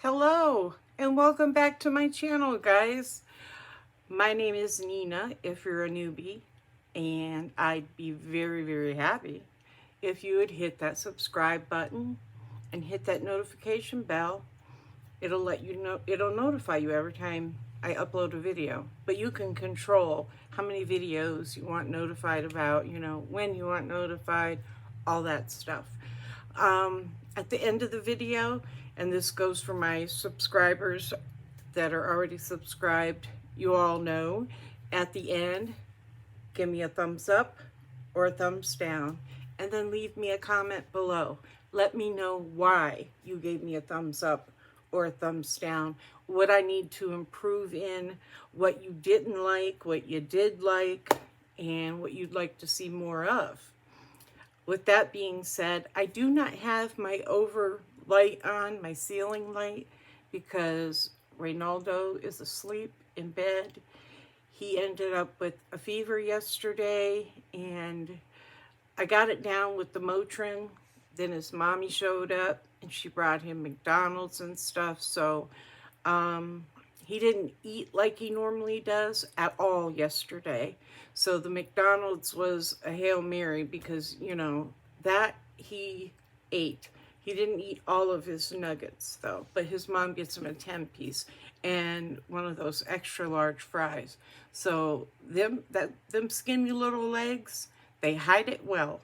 Hello and welcome back to my channel, guys. My name is Nina if you're a newbie, and I'd be very happy if you would hit that subscribe button and hit that notification bell. It'll let you know, it'll notify you every time I upload a video. But you can control how many videos you want notified about, when you want notified, all that stuff. At the end of the video, and this goes for my subscribers that are already subscribed, you all know, at the end, give me a thumbs up or a thumbs down, and then leave me a comment below. Let me know why you gave me a thumbs up or a thumbs down, what I need to improve in, what you didn't like, what you did like, and what you'd like to see more of. With that being said, I do not have my overlight on, my ceiling light, because Reynaldo is asleep in bed. He ended up with a fever yesterday, and I got it down with the Motrin. Then his mommy showed up, and she brought him McDonald's and stuff, so he didn't eat like he normally does at all yesterday. So the McDonald's was a Hail Mary because, that he ate. He didn't eat all of his nuggets, though, but his mom gets him a 10-piece and one of those extra large fries. So them skinny little legs, they hide it well.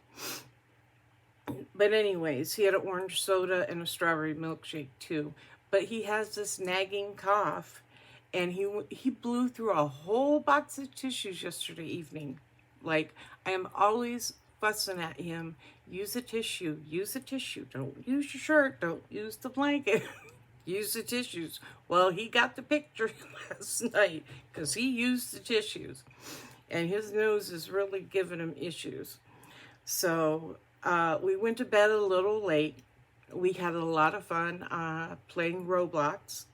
But anyways, he had an orange soda and a strawberry milkshake too. But he has this nagging cough, and he blew through a whole box of tissues yesterday evening. Like, I am always fussing at him. Use a tissue. Use a tissue. Don't use your shirt. Don't use the blanket. Use the tissues. Well, he got the picture last night because he used the tissues. And his nose is really giving him issues. So we went to bed a little late. We had a lot of fun playing Roblox,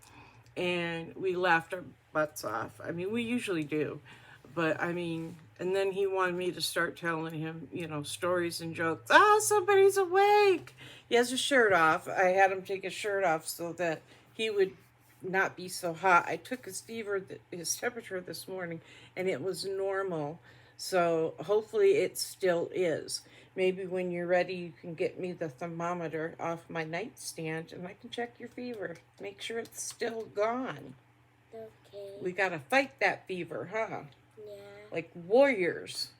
and we laughed our butts off. I mean, we usually do, but and then he wanted me to start telling him, stories and jokes. Oh, somebody's awake. He has his shirt off. I had him take his shirt off so that he would not be so hot. I took his temperature this morning, and it was normal. So hopefully it still is. Maybe when you're ready, you can get me the thermometer off my nightstand and I can check your fever. Make sure it's still gone. Okay. We gotta fight that fever, huh? Yeah. Like warriors.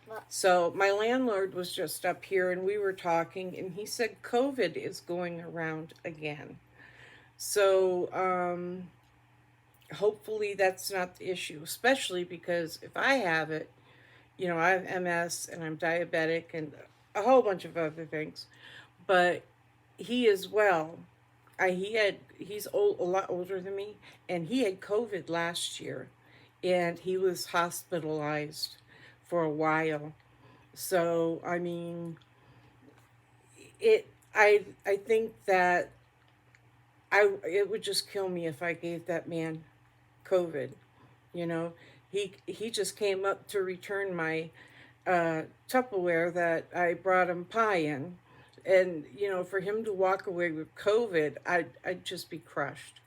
What? So my landlord was just up here and we were talking, and he said COVID is going around again. So hopefully that's not the issue, especially because if I have it, I have MS and I'm diabetic and a whole bunch of other things. But he as well. He's old, a lot older than me, and he had COVID last year, and he was hospitalized for a while. So I think that it would just kill me if I gave that man COVID. He just came up to return my Tupperware that I brought him pie in. And, for him to walk away with COVID, I'd just be crushed.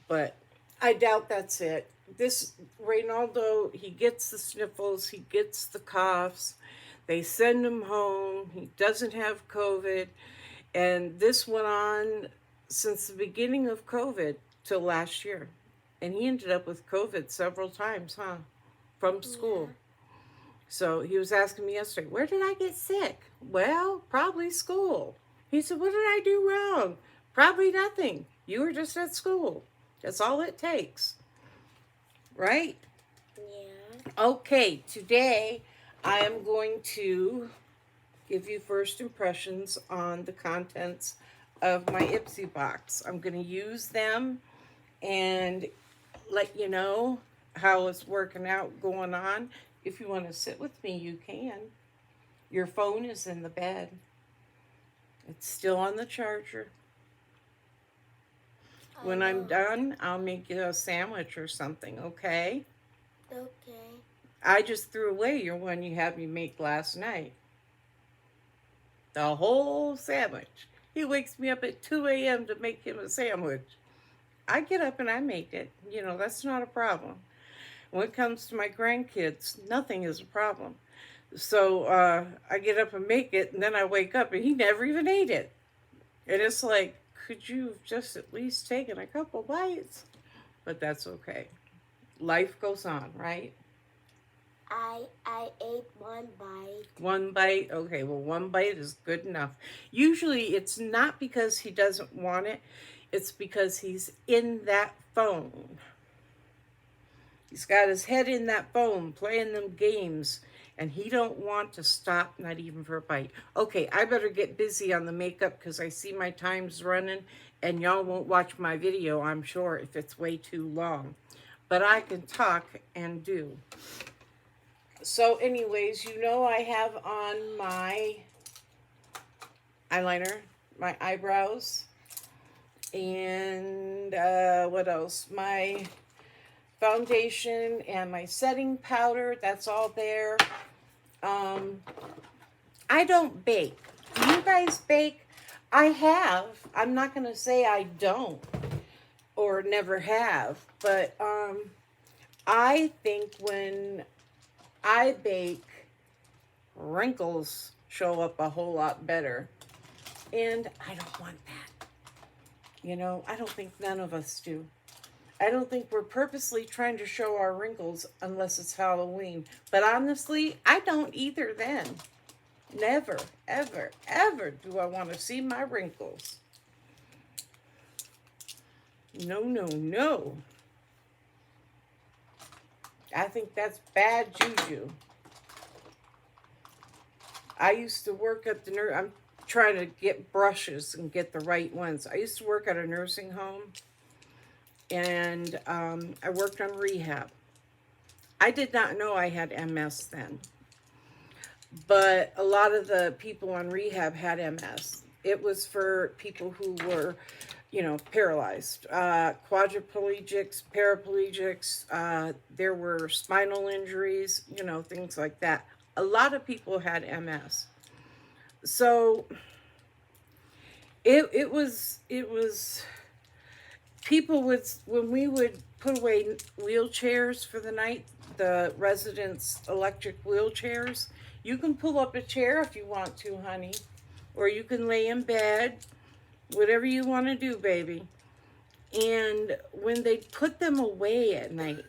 But I doubt that's it. This Reynaldo, he gets the sniffles, he gets the coughs. They send him home. He doesn't have COVID. And this went on since the beginning of COVID till last year. And he ended up with COVID several times, from school. Yeah. So he was asking me yesterday, where did I get sick? Well, probably school. He said, what did I do wrong? Probably nothing. You were just at school. That's all it takes. Right? Yeah. Okay, today I am going to give you first impressions on the contents of my Ipsy box. I'm going to use them and let you know how it's working out, going on. If you want to sit with me, you can. Your phone is in the bed. It's still on the charger. When I'm done, I'll make you a sandwich or something, okay? Okay. I just threw away your one you had me make last night. The whole sandwich. He wakes me up at 2 a.m. to make him a sandwich. I get up and I make it. You know, that's not a problem. When it comes to my grandkids, nothing is a problem. So I get up and make it, and then I wake up and he never even ate it. And it's like, could you have just at least taken a couple bites? But that's okay. Life goes on, right? I ate one bite. One bite? Okay, well, one bite is good enough. Usually it's not because he doesn't want it, it's because he's in that phone. He's got his head in that phone playing them games, and he don't want to stop, not even for a bite. Okay, I better get busy on the makeup because I see my time's running, and y'all won't watch my video, I'm sure, if it's way too long. But I can talk and do. So anyways, you know I have on my eyeliner, my eyebrows, and what else? My foundation and my setting powder, that's all there. I don't bake. Do you guys bake? I have. I'm not going to say I don't or never have, but I think when I bake, wrinkles show up a whole lot better. And I don't want that. You know, I don't think none of us do. I don't think we're purposely trying to show our wrinkles unless it's Halloween. But honestly, I don't either then. Never, ever, ever do I want to see my wrinkles. No, no, no. I think that's bad juju. I used to work at the I'm trying to get brushes and get the right ones. I used to work at a nursing home, and I worked on rehab. I did not know I had MS then, but a lot of the people on rehab had MS. It was for people who were, you know, paralyzed, quadriplegics, paraplegics. There were spinal injuries, you know, things like that. A lot of people had MS. So it was people would, when we would put away wheelchairs for the night, the residents' electric wheelchairs, you can pull up a chair if you want to, honey, or you can lay in bed, whatever you want to do, baby. And when they put them away at night,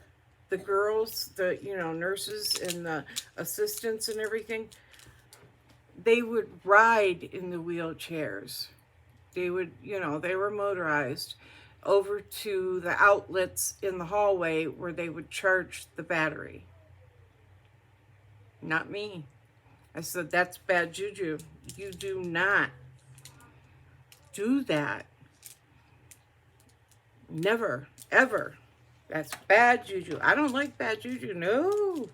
the girls, the, you know, nurses and the assistants and everything, they would ride in the wheelchairs. They would, you know, they were motorized over to the outlets in the hallway where they would charge the battery. Not me. I said, that's bad juju. You do not do that. Never, ever. That's bad juju. I don't like bad juju. No.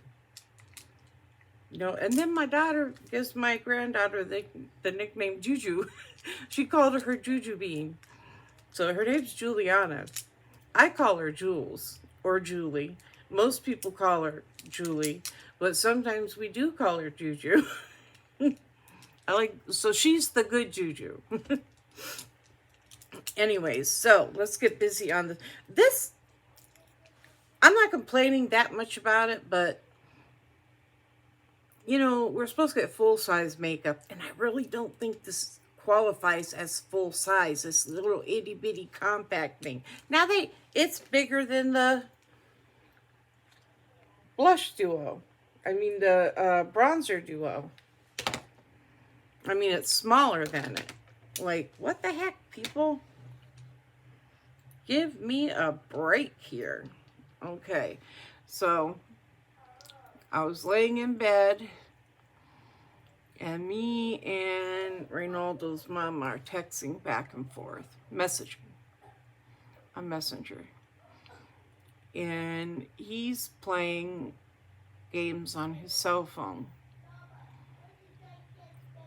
No. And then my daughter gives my granddaughter the nickname Juju. She called her Juju Bean. So her name's Juliana. I call her Jules or Julie. Most people call her Julie, but sometimes we do call her Juju. So she's the good Juju. Anyways, so let's get busy on this. I'm not complaining that much about it, but you know, we're supposed to get full-size makeup, and I really don't think this qualifies as full size, this little itty-bitty compact thing. Now it's bigger than the blush duo. I mean, the bronzer duo. I mean, it's smaller than it. Like, what the heck, people? Give me a break here. Okay, so I was laying in bed, and me and Reynaldo's mom are texting back and forth, messaging on Messenger. And he's playing games on his cell phone.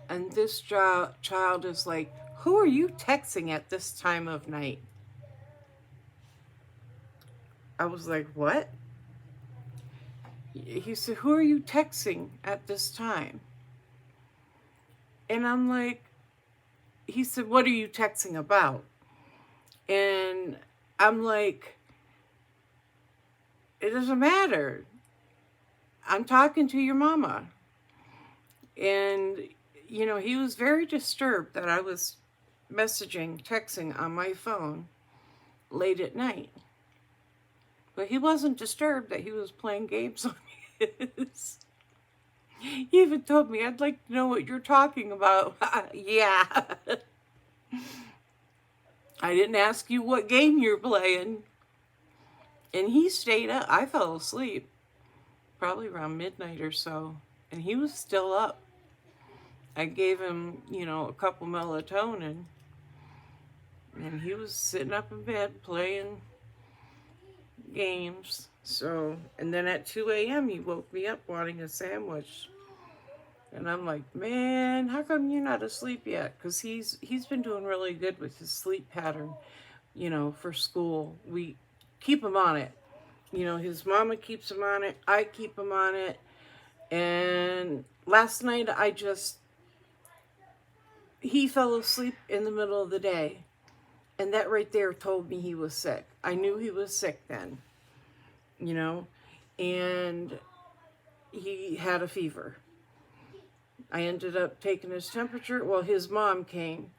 And this child is like, who are you texting at this time of night? I was like, what? He said, who are you texting at this time? And I'm like, he said, "What are you texting about?" And I'm like, "It doesn't matter. I'm talking to your mama." And, you know, he was very disturbed that I was texting on my phone late at night. But he wasn't disturbed that he was playing games on his. He even told me, "I'd like to know what you're talking about." Yeah. I didn't ask you what game you're playing. And he stayed up. I fell asleep probably around midnight or so. And he was still up. I gave him, you know, a couple melatonin. And he was sitting up in bed playing games. So, and then at 2 a.m. he woke me up wanting a sandwich. And I'm like, "Man, how come you're not asleep yet?" Because he's been doing really good with his sleep pattern, you know, for school. We keep him on it. You know, his mama keeps him on it. I keep him on it. And last night he fell asleep in the middle of the day. And that right there told me he was sick. I knew he was sick then, you know, and he had a fever. I ended up taking his temperature. Well, his mom came,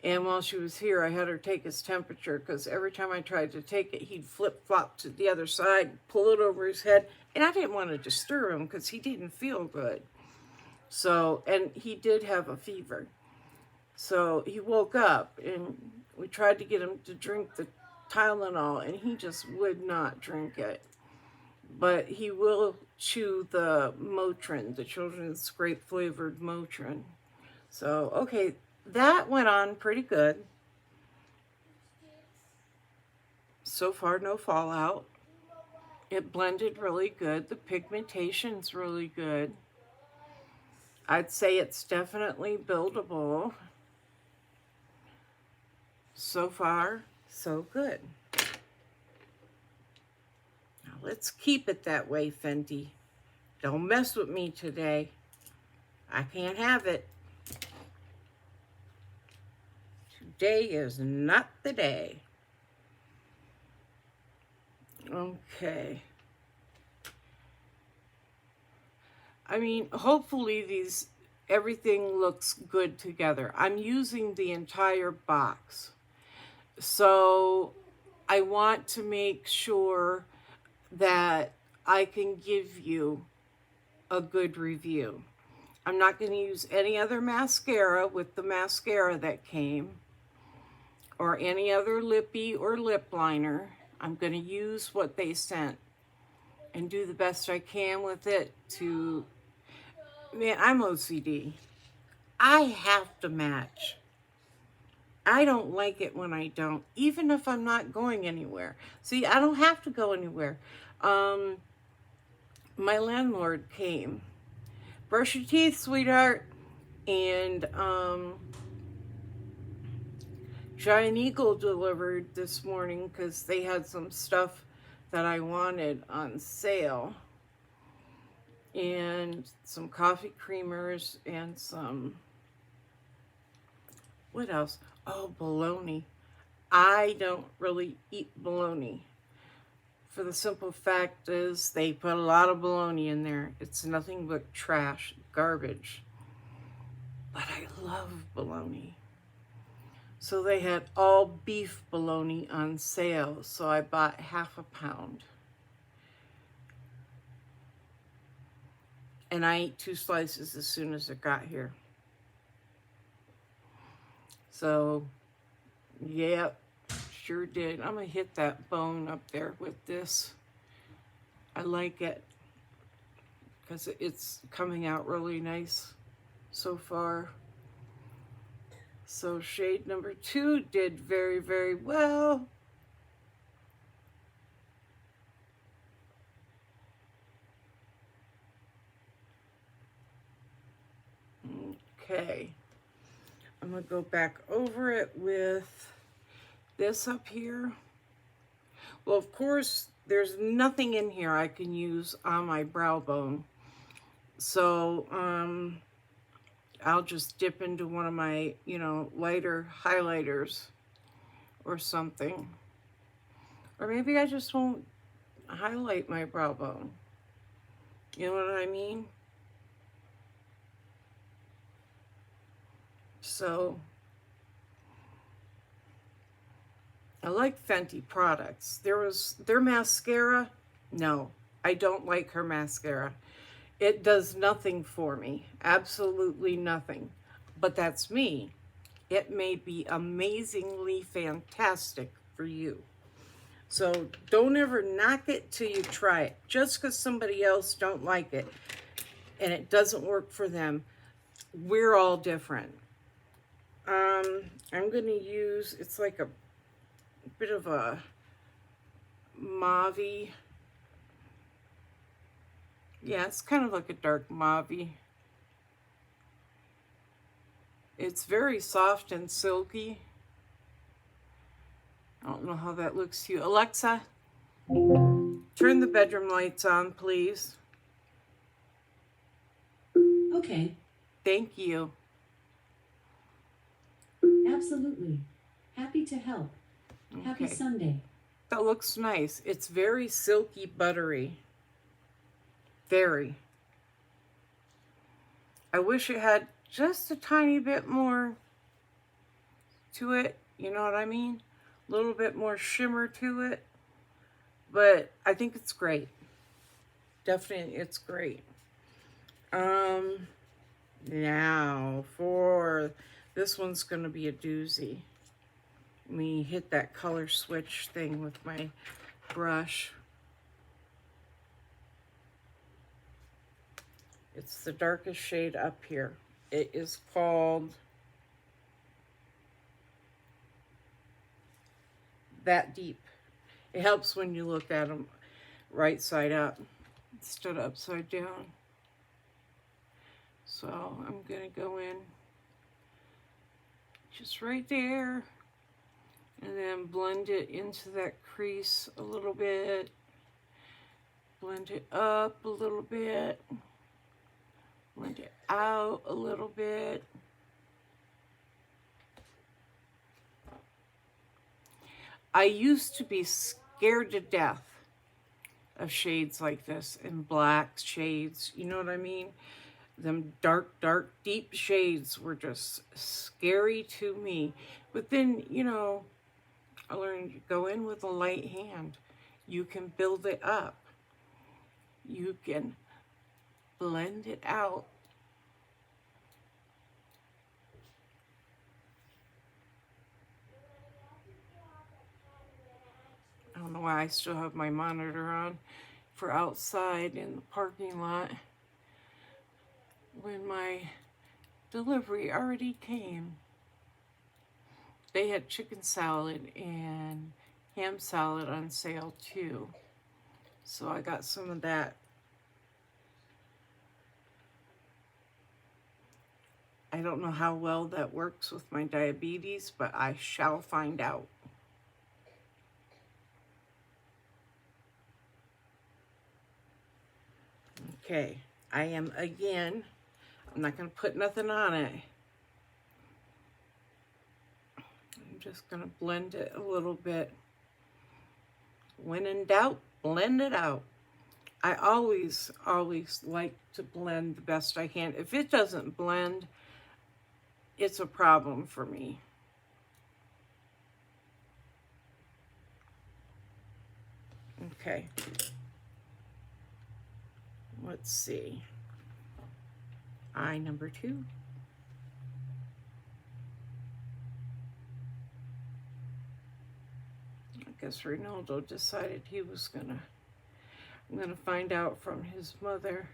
and while she was here, I had her take his temperature because every time I tried to take it, he'd flip-flop to the other side, pull it over his head, and I didn't want to disturb him because he didn't feel good. So, and he did have a fever. So he woke up, and we tried to get him to drink the Tylenol, and he just would not drink it. But he will chew the Motrin, the children's grape-flavored Motrin. So, okay, that went on pretty good. So far, no fallout. It blended really good. The pigmentation's really good. I'd say it's definitely buildable. So far, so good. Now let's keep it that way, Fenty. Don't mess with me today. I can't have it. Today is not the day. Okay. I mean, hopefully everything looks good together. I'm using the entire box. So I want to make sure that I can give you a good review. I'm not going to use any other mascara with the mascara that came, or any other lippy or lip liner. I'm going to use what they sent and do the best I can with it to, man, I'm OCD. I have to match. I don't like it when I don't, even if I'm not going anywhere. See, I don't have to go anywhere. My landlord came. "Brush your teeth, sweetheart." And Giant Eagle delivered this morning because they had some stuff that I wanted on sale. And some coffee creamers and some, what else? Oh, bologna. I don't really eat bologna. For the simple fact is they put a lot of bologna in there. It's nothing but trash, garbage. But I love bologna. So they had all beef bologna on sale, so I bought half a pound. And I ate 2 slices as soon as it got here. So, yep, sure did. I'm going to hit that bone up there with this. I like it because it's coming out really nice so far. So shade number 2 did very, very well. Okay. I'm going to go back over it with this up here. Well, of course, there's nothing in here I can use on my brow bone. So, I'll just dip into one of my, lighter highlighters or something. Or maybe I just won't highlight my brow bone. You know what I mean? So, I like Fenty products. Their mascara. No, I don't like her mascara. It does nothing for me. Absolutely nothing. But that's me. It may be amazingly fantastic for you. So don't ever knock it till you try it. Just because somebody else don't like it and it doesn't work for them, we're all different. I'm going to use, it's like a bit of a mauve. Yeah, it's kind of like a dark mauve. It's very soft and silky. I don't know how that looks to you. Alexa, turn the bedroom lights on, please. Okay. Thank you. Absolutely. Happy to help. Happy Okay. Sunday. That looks nice. It's very silky, buttery. Very. I wish it had just a tiny bit more to it. You know what I mean? A little bit more shimmer to it. But I think it's great. Definitely, it's great. Now for this one's gonna be a doozy. Let me hit that color switch thing with my brush. It's the darkest shade up here. It is called That Deep. It helps when you look at them right side up instead of upside down. So I'm gonna go in just right there and then blend it into that crease a little bit. Blend it up a little bit. Blend it out a little bit. I used to be scared to death of shades like this and black shades. You know what I mean? Them dark, dark, deep shades were just scary to me. But then, I learned to go in with a light hand. You can build it up. You can blend it out. I don't know why I still have my monitor on for outside in the parking lot when my delivery already came. They had chicken salad and ham salad on sale too. So I got some of that. I don't know how well that works with my diabetes, but I shall find out. Okay, I am again, I'm not going to put nothing on it. I'm just going to blend it a little bit. When in doubt, blend it out. I always like to blend the best I can. If it doesn't blend, it's a problem for me. Okay. Let's see. Eye number 2. I guess Ronaldo decided he was I'm gonna find out from his mother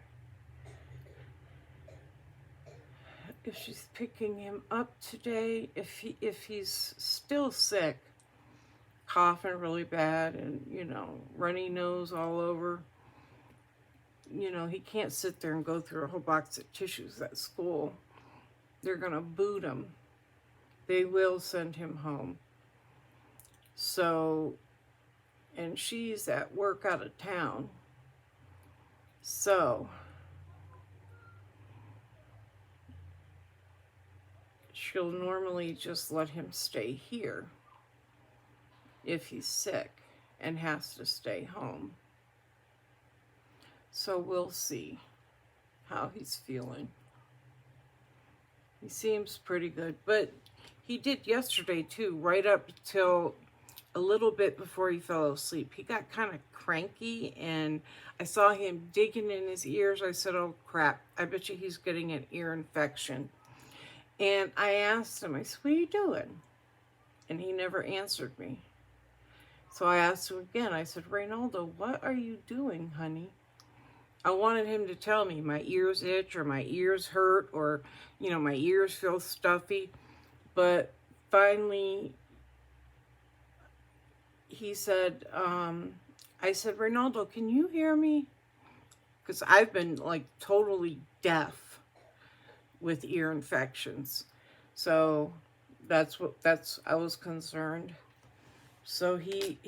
if she's picking him up today, if he's still sick, coughing really bad and, runny nose all over. He can't sit there and go through a whole box of tissues at school. They're gonna boot him. They will send him home. So, and she's at work out of town. So, she'll normally just let him stay here if he's sick and has to stay home. So we'll see how he's feeling. He seems pretty good, but he did yesterday too, right up till a little bit before he fell asleep. He got kind of cranky, and I saw him digging in his ears. I said, oh crap, I bet you he's getting an ear infection. And I asked him, I said, what are you doing? And he never answered me. So I asked him again. I said, Reynaldo, what are you doing, honey? I wanted him to tell me my ears itch or my ears hurt or, you know, my ears feel stuffy. But finally, he said, I said, Reynaldo, can you hear me? Because I've been like totally deaf with ear infections. So I was concerned. So he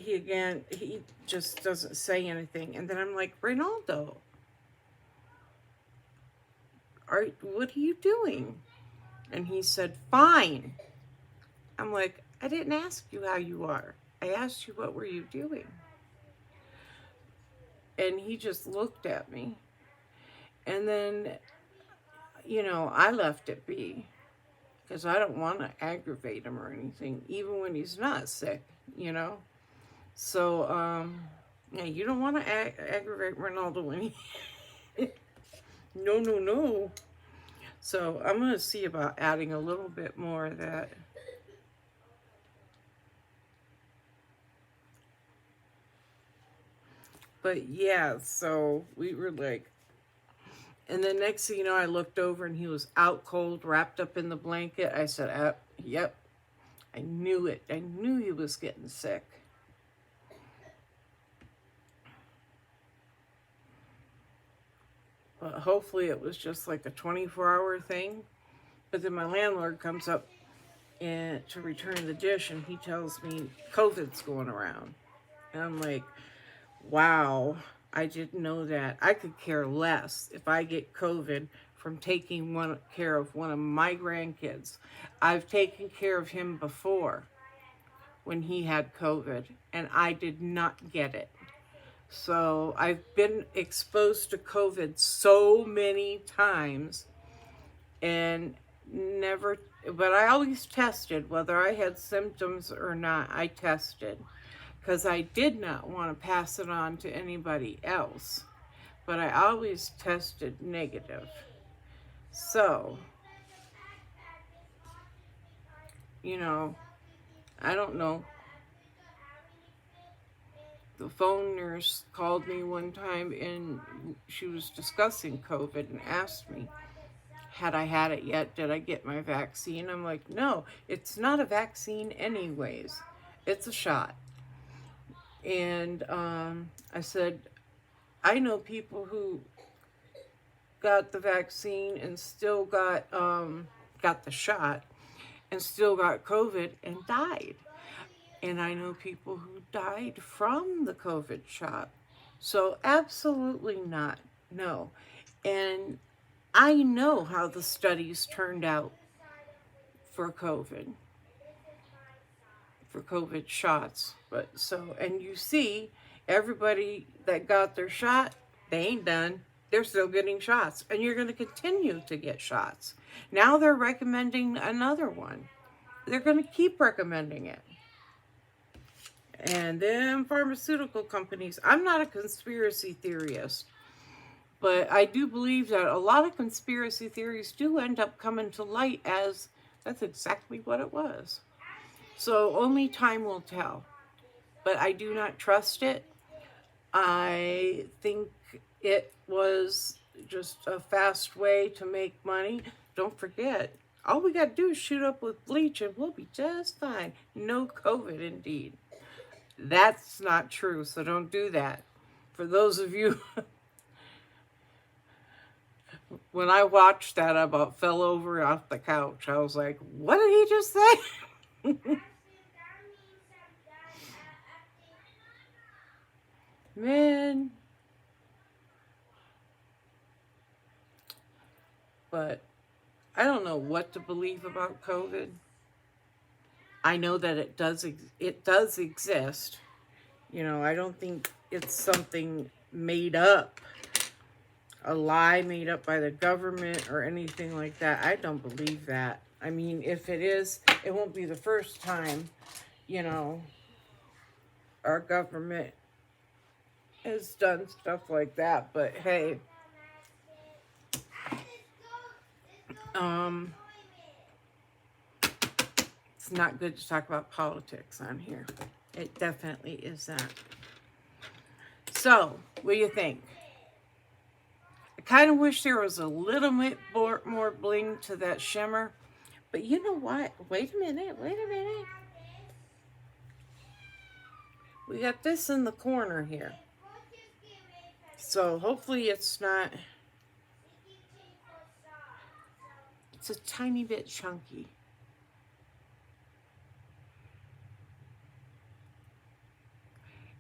just doesn't say anything. And then I'm like, Reynaldo, what are you doing? And he said, fine. I'm like, I didn't ask you how you are. I asked you, what were you doing? And he just looked at me. And then, you know, I left it be. Because I don't want to aggravate him or anything, even when he's not sick, you know? So, yeah, you don't want to aggravate Reynaldo when he... No. So I'm going to see about adding a little bit more of that. But yeah, so we were like, and then next thing you know, I looked over and he was out cold, wrapped up in the blanket. I said, yep, I knew it. I knew he was getting sick. But hopefully it was just like a 24-hour thing. But then my landlord comes up and to return the dish, and he tells me COVID's going around. And I'm like, wow, I didn't know that. I could care less if I get COVID from taking care of one of my grandkids. I've taken care of him before when he had COVID, and I did not get it. So I've been exposed to COVID so many times and never, but I always tested, whether I had symptoms or not, I tested. Because I did not want to pass it on to anybody else. But I always tested negative. So, you know, I don't know. The phone nurse called me one time and she was discussing COVID and asked me, had I had it yet? Did I get my vaccine? I'm like, no, it's not a vaccine anyways. It's a shot. And I said, I know people who got the vaccine and still got the shot and still got COVID and died. And I know people who died from the COVID shot. So absolutely not, no. And I know how the studies turned out for COVID shots. But so, and you see, everybody that got their shot, they ain't done. They're still getting shots. And you're going to continue to get shots. Now they're recommending another one. They're going to keep recommending it. And then pharmaceutical companies, I'm not a conspiracy theorist, but I do believe that a lot of conspiracy theories do end up coming to light as that's exactly what it was. So only time will tell. But I do not trust it. I think it was just a fast way to make money. Don't forget, all we got to do is shoot up with bleach and we'll be just fine. No COVID indeed. That's not true, so don't do that. For those of you, when I watched that, I about fell over off the couch. I was like, what did he just say? Man. But I don't know what to believe about COVID. I know that it does exist. You know, I don't think it's something made up, a lie made up by the government or anything like that. I don't believe that. I mean, if it is, it won't be the first time, you know, our government has done stuff like that. But hey, um, it's not good to talk about politics on here. It definitely is that. So, what do you think? I kind of wish there was a little bit more bling to that shimmer. But you know what? Wait a minute. We got this in the corner here. So hopefully it's not... It's a tiny bit chunky.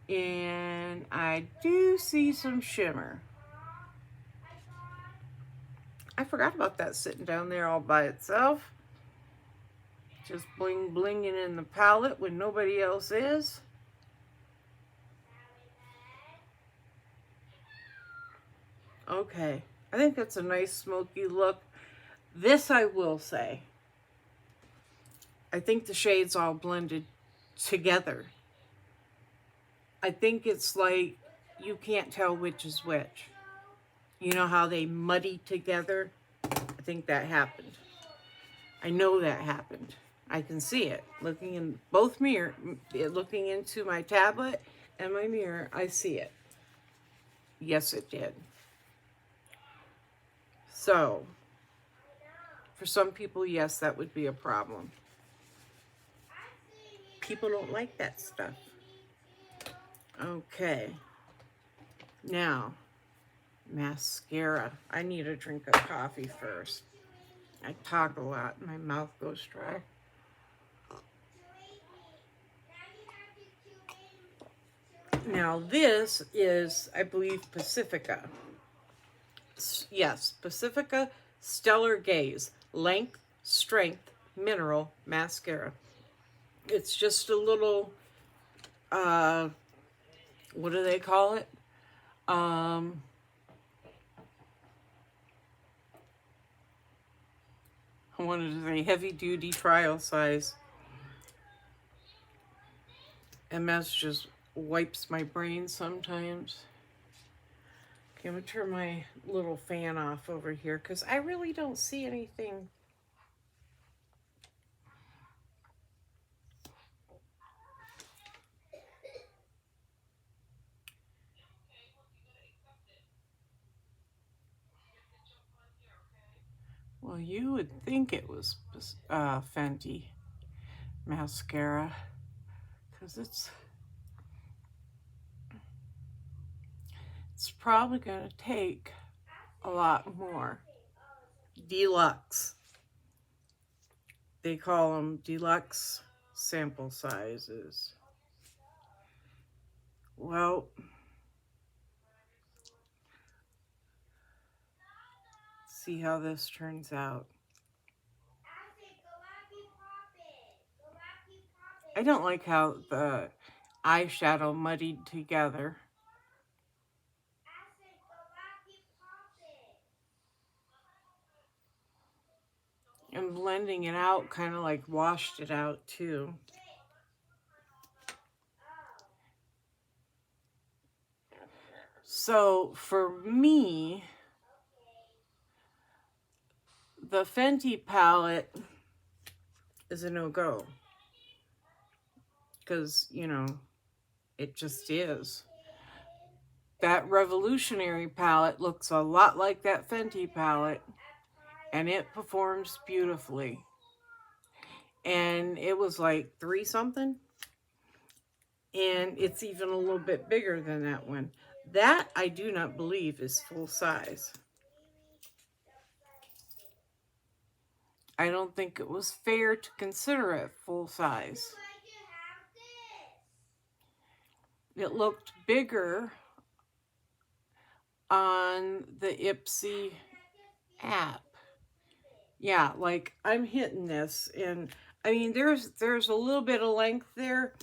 And I do see some shimmer. I forgot about that sitting down there all by itself. Just blinging in the palette when nobody else is. Okay, I think that's a nice smoky look. This I will say, I think the shades all blended together. I think it's like you can't tell which is which. You know how they muddy together? I think that happened. I know that happened. I can see it. Looking in both mirrors, looking into my tablet and my mirror, I see it. Yes, it did. So, for some people, yes, that would be a problem. People don't like that stuff. Okay. Now, mascara. I need a drink of coffee first. I talk a lot. My mouth goes dry. Now, this is, I believe, Pacifica. Yes, Pacifica Stellar Gaze Length, Strength, Mineral Mascara. It's just a little, what do they call it? I wanted to say heavy duty trial size. MS just wipes my brain sometimes. Okay, I'm gonna turn my little fan off over here because I really don't see anything. Well, you would think it was Fenty mascara because it's probably gonna take a lot more. Deluxe. They call them deluxe sample sizes. Well, see how this turns out. I don't like how the eyeshadow muddied together. And blending it out kind of like washed it out too. So for me, the Fenty palette is a no-go. Because, you know, it just is. That Revolutionary palette looks a lot like that Fenty palette. And it performs beautifully. And it was like $3 something. And it's even a little bit bigger than that one. That I do not believe is full size. I don't think it was fair to consider it full size. It looked bigger on the Ipsy app. Yeah, like I'm hitting this, and I mean there's a little bit of length there.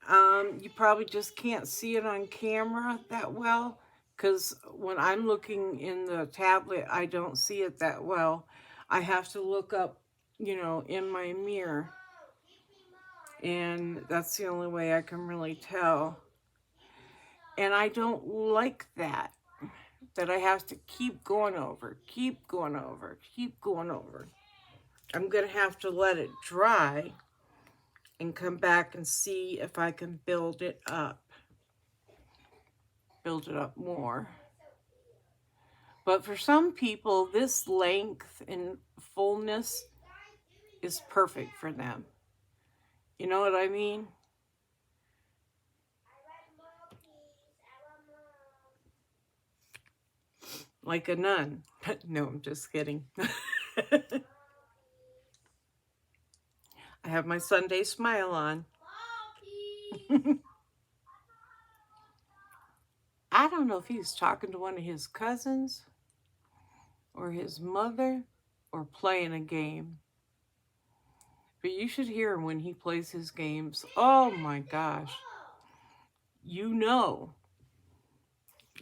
You probably just can't see it on camera that well, because when I'm looking in the tablet, I don't see it that well. I have to look up, you know, in my mirror, and that's the only way I can really tell. And I don't like that I have to keep going over, keep going over, keep going over. I'm going to have to let it dry and come back and see if I can build it up more. But for some people, this length and fullness is perfect for them. You know what I mean? Like a nun. No, I'm just kidding. I have my Sunday smile on. I don't know if he's talking to one of his cousins or his mother or playing a game. But you should hear him when he plays his games. Oh my gosh. You know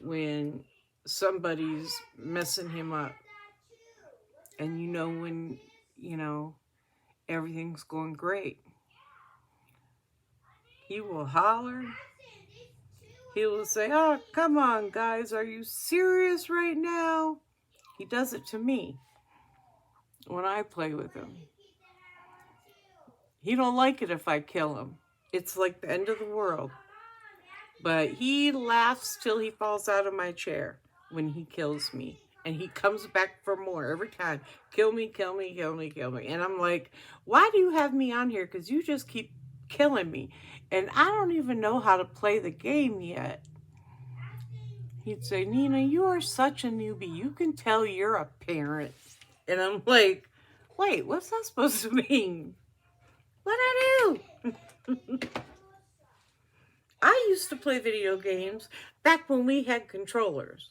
when somebody's messing him up. And you know when, you know, everything's going great. He will holler. He will say, oh, come on, guys. Are you serious right now? He does it to me when I play with him. He don't like it if I kill him. It's like the end of the world. But he laughs till he falls out of my chair when he kills me. And he comes back for more every time. Kill me, kill me, kill me, kill me. And I'm like, why do you have me on here? Because you just keep killing me. And I don't even know how to play the game yet. He'd say, Nina, you are such a newbie. You can tell you're a parent. And I'm like, wait, what's that supposed to mean? What'd I do? I used to play video games back when we had controllers.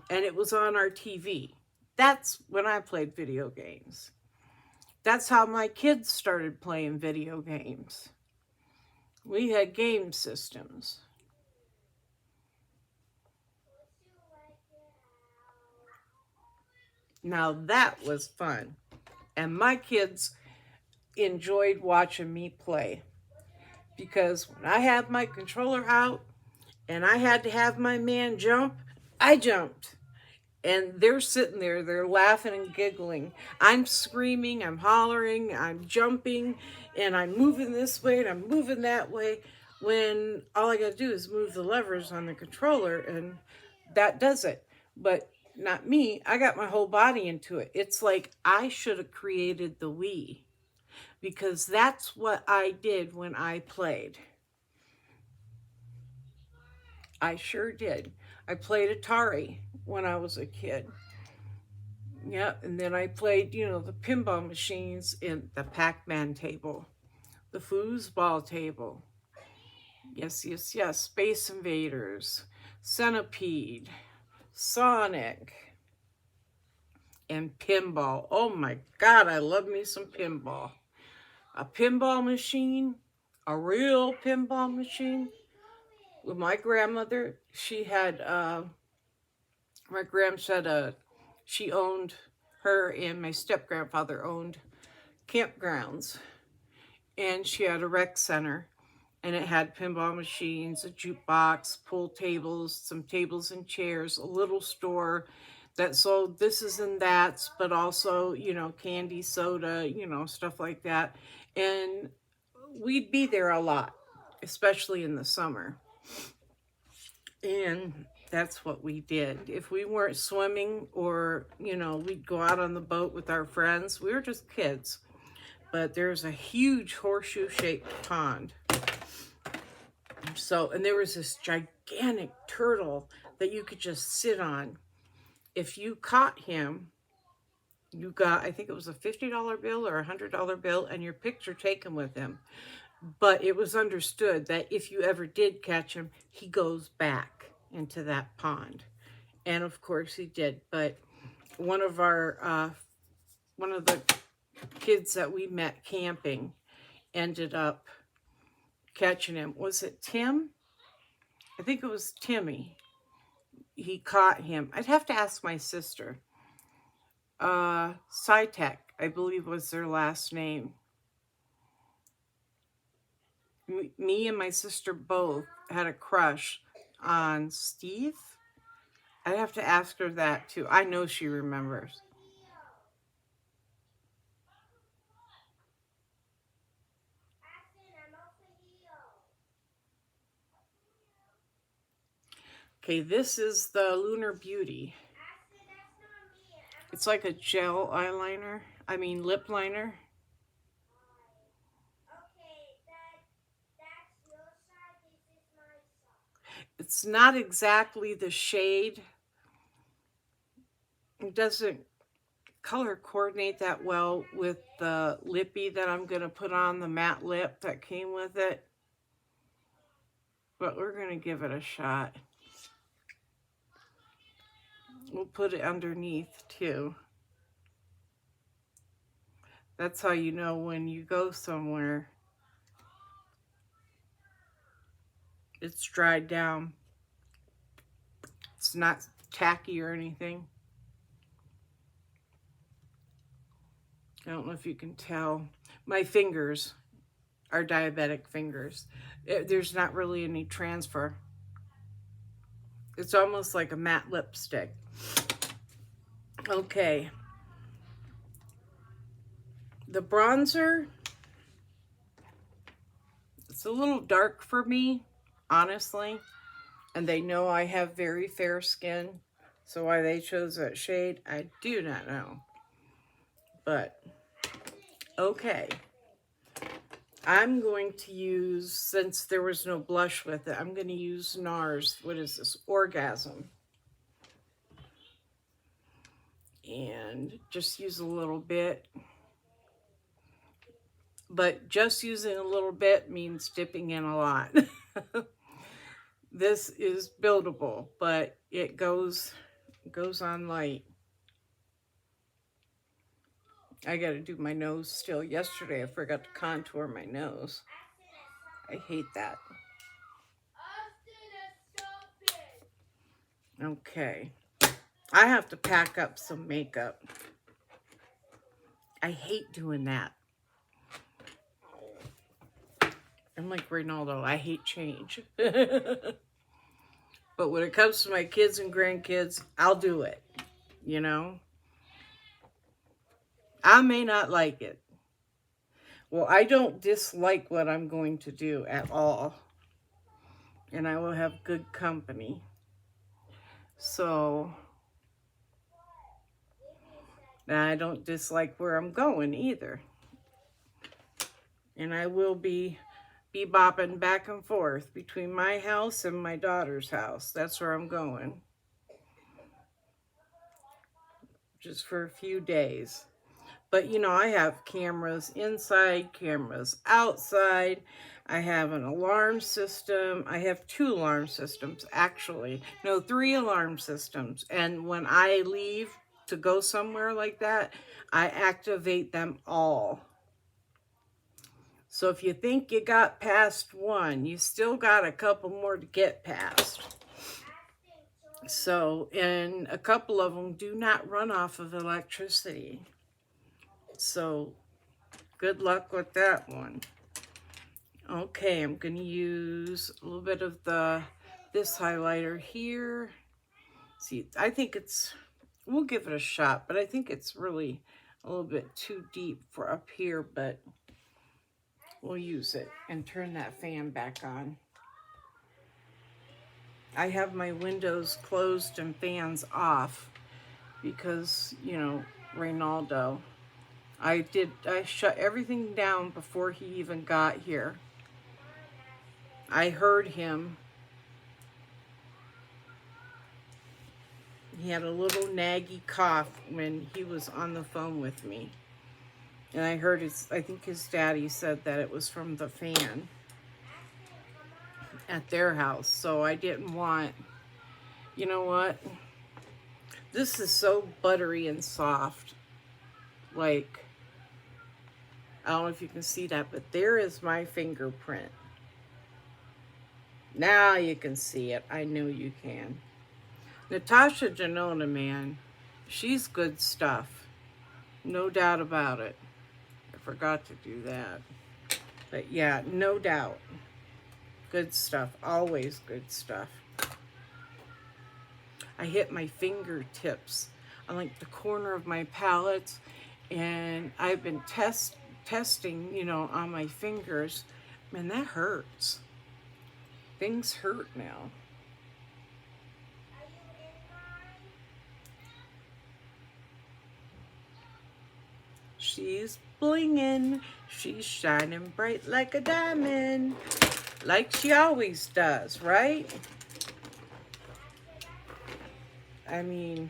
And it was on our TV. That's when I played video games. That's how my kids started playing video games. We had game systems. Now that was fun. And my kids enjoyed watching me play. Because when I had my controller out and I had to have my man jump, I jumped. And they're sitting there, they're laughing and giggling. I'm screaming, I'm hollering, I'm jumping, and I'm moving this way and I'm moving that way, when all I gotta do is move the levers on the controller and that does it. But not me, I got my whole body into it. It's like I should have created the Wii, because that's what I did when I played. I sure did. I played Atari when I was a kid. Yeah, and then I played, you know, the pinball machines in the Pac-Man table, the foosball table. Yes, yes, yes. Space Invaders, Centipede, Sonic, and pinball. Oh my God, I love me some pinball. A pinball machine, a real pinball machine. With my grandmother, she had, my gram said she owned, her and my step-grandfather owned campgrounds. And she had a rec center. And it had pinball machines, a jukebox, pool tables, some tables and chairs, a little store that sold thises and that's, but also, you know, candy, soda, you know, stuff like that. And we'd be there a lot, especially in the summer. And that's what we did. If we weren't swimming or, you know, we'd go out on the boat with our friends. We were just kids. But there's a huge horseshoe-shaped pond. So, and there was this gigantic turtle that you could just sit on. If you caught him, you got, I think it was a $50 bill or a $100 bill, and your picture taken with him. But it was understood that if you ever did catch him, he goes back into that pond. And of course he did. But one of our one of the kids that we met camping ended up catching him. Was it Tim? I think it was Timmy. He caught him. I'd have to ask my sister. Cytec, I believe, was their last name. Me and my sister both had a crush on Steve. I'd have to ask her that too. I know she remembers. Okay, this is the Lunar Beauty. It's like a gel eyeliner. I mean lip liner. It's not exactly the shade. It doesn't color coordinate that well with the lippy that I'm going to put on, the matte lip that came with it. But we're going to give it a shot. We'll put it underneath too. That's how you know when you go somewhere it's dried down. It's not tacky or anything. I don't know if you can tell. My fingers are diabetic fingers. There's not really any transfer. It's almost like a matte lipstick. Okay. The bronzer, it's a little dark for me, honestly. And they know I have very fair skin. So why they chose that shade, I do not know. But, okay. I'm going to use, since there was no blush with it, I'm going to use NARS. What is this? Orgasm. And just use a little bit. But just using a little bit means dipping in a lot. This is buildable, but it goes on light. I got to do my nose still. Yesterday I forgot to contour my nose. I hate that. Okay. I have to pack up some makeup. I hate doing that. I'm like Reynaldo. I hate change. But when it comes to my kids and grandkids, I'll do it. You know? I may not like it. Well, I don't dislike what I'm going to do at all. And I will have good company. So, I don't dislike where I'm going either. And I will be bopping back and forth between my house and my daughter's house. That's where I'm going. Just for a few days. But, you know, I have cameras inside, cameras outside. I have an alarm system. I have 2 alarm systems, actually. No, 3 alarm systems. And when I leave to go somewhere like that, I activate them all. So if you think you got past 1, you still got a couple more to get past. So, and a couple of them do not run off of electricity. So, good luck with that one. Okay, I'm going to use a little bit of this highlighter here. See, I think we'll give it a shot, but I think it's really a little bit too deep for up here, but we'll use it and turn that fan back on. I have my windows closed and fans off because, you know, Reynaldo. I shut everything down before he even got here. I heard him. He had a little naggy cough when he was on the phone with me. And I heard I think his daddy said that it was from the fan at their house. So I didn't want, you know what? This is so buttery and soft. like, I don't know if you can see that, but there is my fingerprint. Now you can see it. I know you can. Natasha Denona, man, she's good stuff. No doubt about it. I forgot to do that. But yeah, no doubt. Good stuff. Always good stuff. I hit my fingertips on like the corner of my palette, and I've been testing, you know, on my fingers. Man, that hurts. Things hurt now. She's blinging. She's shining bright like a diamond. Like she always does, right? I mean,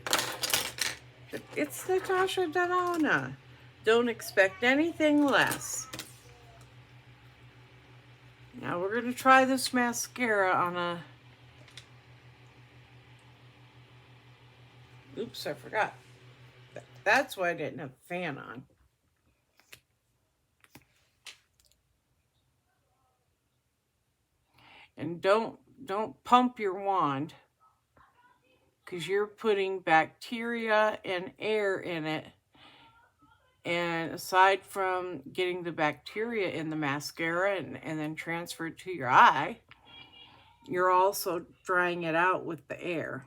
it's Natasha Denona. Don't expect anything less. Now we're going to try this mascara on a... Oops, I forgot. That's why I didn't have a fan on. And don't pump your wand, because you're putting bacteria and air in it. And aside from getting the bacteria in the mascara and then transferred to your eye, you're also drying it out with the air.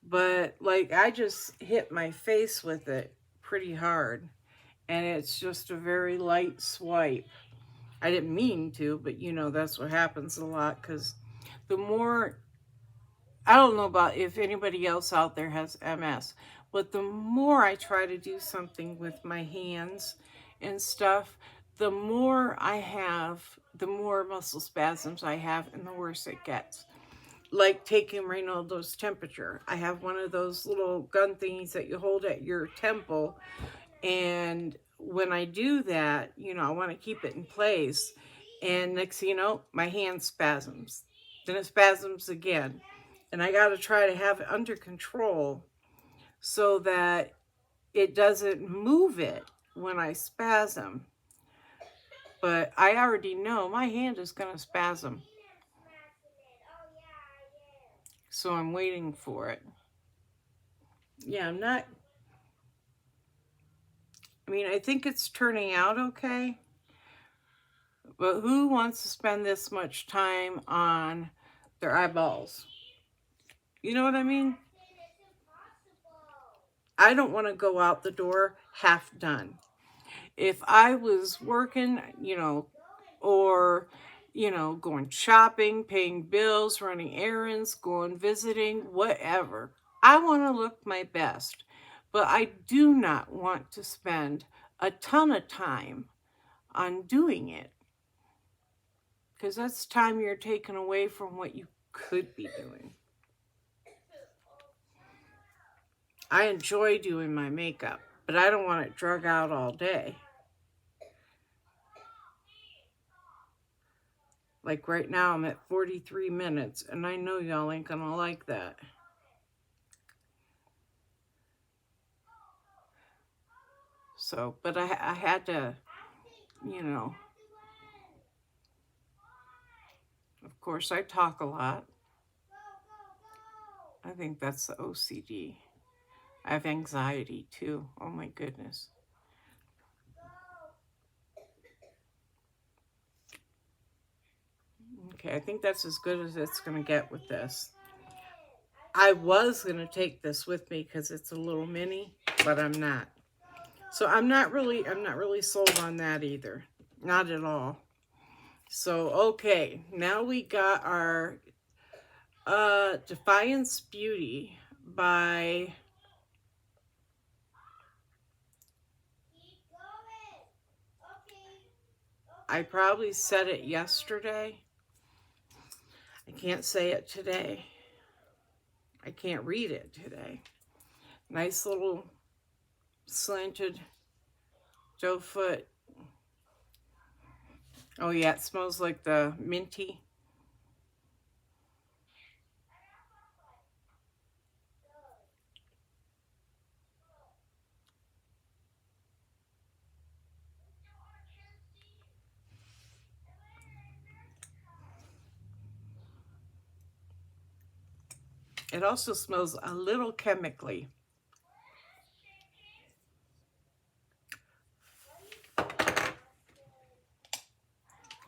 But like, I just hit my face with it pretty hard, and it's just a very light swipe. I didn't mean to, but you know, that's what happens a lot, because the more, I don't know about if anybody else out there has MS, but the more I try to do something with my hands and stuff, the more I have, the more muscle spasms I have, and the worse it gets. Like taking Reynolds temperature. I have one of those little gun thingies that you hold at your temple, and when I do that, you know, I want to keep it in place, and next thing you know, my hand spasms. Then it spasms again. And I got to try to have it under control so that it doesn't move it when I spasm. But I already know my hand is going to spasm. So I'm waiting for it. Yeah, I think it's turning out okay. But who wants to spend this much time on their eyeballs? You know what I mean? I don't want to go out the door half done. If I was working, you know, or, you know, going shopping, paying bills, running errands, going visiting, whatever, I want to look my best. But I do not want to spend a ton of time on doing it, because that's time you're taking away from what you could be doing. I enjoy doing my makeup, but I don't want it drug out all day. Like right now, I'm at 43 minutes, and I know y'all ain't gonna like that. So, but I had to, you know, of course I talk a lot. I think that's the OCD. I have anxiety too. Oh my goodness. Okay, I think that's as good as it's going to get with this. I was going to take this with me because it's a little mini, but I'm not. So I'm not really sold on that either. Not at all. So, okay, now we got our Defiance Beauty by... I probably said it yesterday. I can't say it today. I can't read it today. Nice little slanted doe foot. Oh yeah, it smells like the minty. It also smells a little chemically.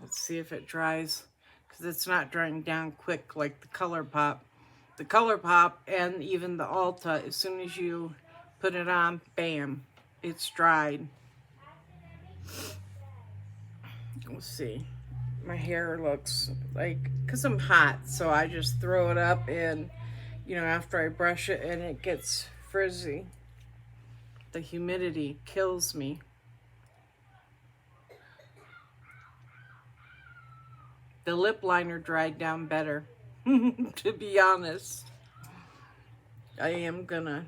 Let's see if it dries, because it's not drying down quick like the Color Pop. The Color Pop and even the Ulta, as soon as you put it on, bam, it's dried. Let's see. My hair looks like, because I'm hot, so I just throw it up and, you know, after I brush it and it gets frizzy. The humidity kills me. The lip liner dried down better, to be honest. I am gonna,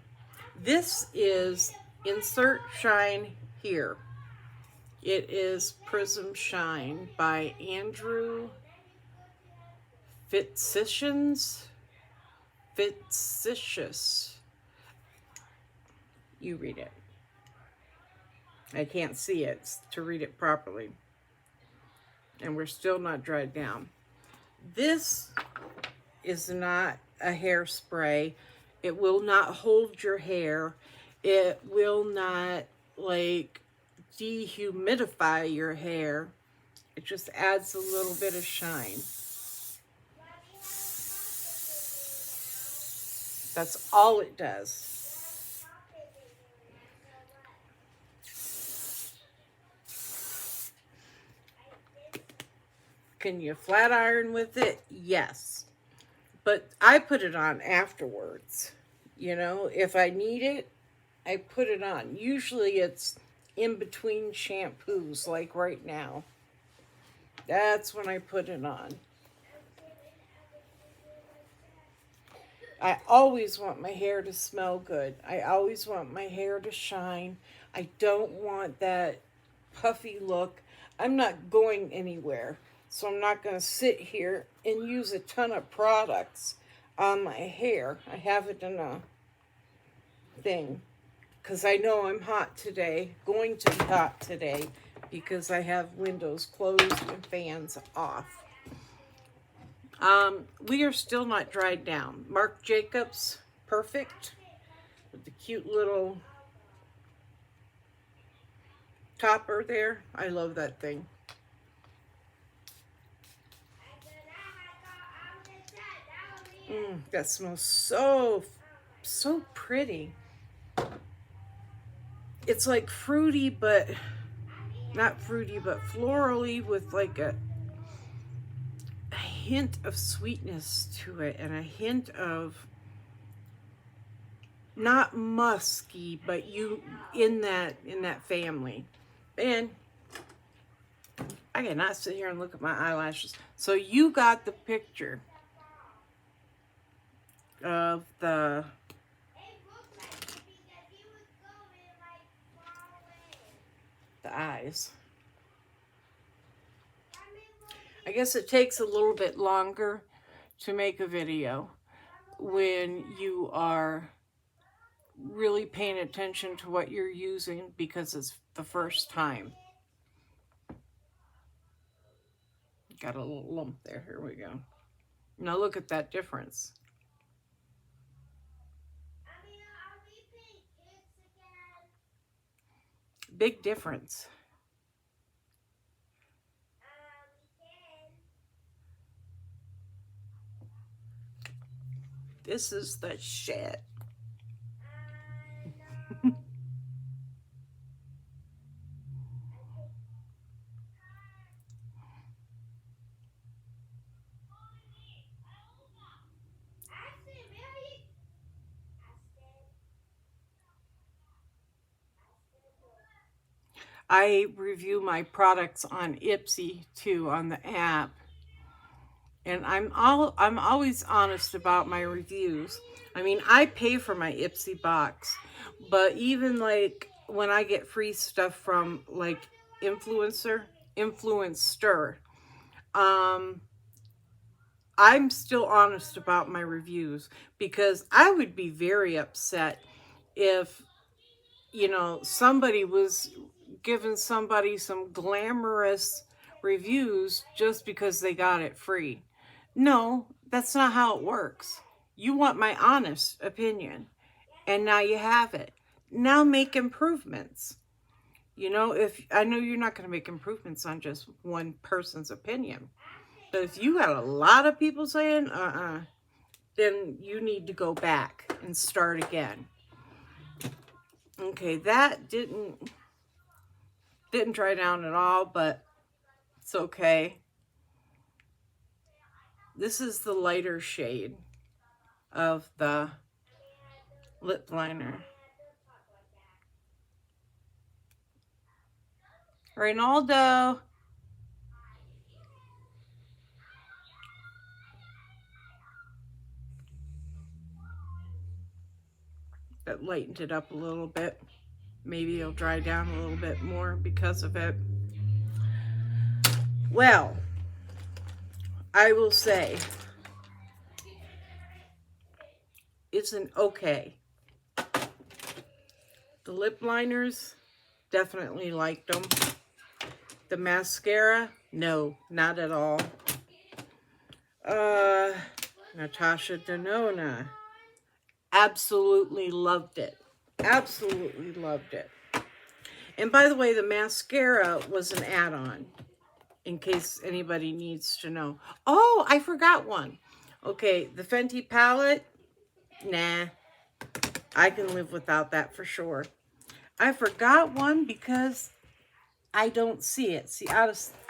this is Insert Shine Here. It is Prism Shine by Andrew Fitzsians. You read it. I can't see it to read it properly. And we're still not dried down. This is not a hairspray. It will not hold your hair. It will not like dehumidify your hair. It just adds a little bit of shine. That's all it does. Can you flat iron with it? Yes. But I put it on afterwards. You know, if I need it, I put it on. Usually it's in between shampoos, like right now. That's when I put it on. I always want my hair to smell good. I always want my hair to shine. I don't want that puffy look. I'm not going anywhere, so I'm not going to sit here and use a ton of products on my hair. I have it in a thing because I know I'm hot today, going to be hot today because I have windows closed and fans off. We are still not dried down. Marc Jacobs, perfect, with the cute little topper there. I love that thing. That smells so pretty. It's like fruity, but not fruity, but florally with like a hint of sweetness to it and a hint of not musky, but you in that family. And I cannot sit here and look at my eyelashes. So you got the picture of the eyes. I guess it takes a little bit longer to make a video when you are really paying attention to what you're using because it's the first time. Got a little lump there. Here we go. Now look at that difference. Big difference. This is the shit. I review my products on Ipsy too, on the app. And I'm always honest about my reviews. I mean, I pay for my Ipsy box, but even like when I get free stuff from like Influencer, I'm still honest about my reviews because I would be very upset if, you know, somebody was giving somebody some glamorous reviews just because they got it free. No, that's not how it works. You want my honest opinion. And now you have it. Now make improvements. You know, if I know you're not going to make improvements on just one person's opinion. But if you got a lot of people saying, then you need to go back and start again. Okay, that didn't dry down at all, but it's okay. This is the lighter shade of the lip liner. Reynaldo. That lightened it up a little bit. Maybe it'll dry down a little bit more because of it. Well, I will say it's an okay. The lip liners, definitely liked them. The mascara, no, not at all. Natasha Denona, absolutely loved it. Absolutely loved it. And by the way, the mascara was an add-on, in case anybody needs to know. Oh, I forgot one. Okay, the Fenty palette, nah, I can live without that for sure. I forgot one because I don't see it. See, out of sight.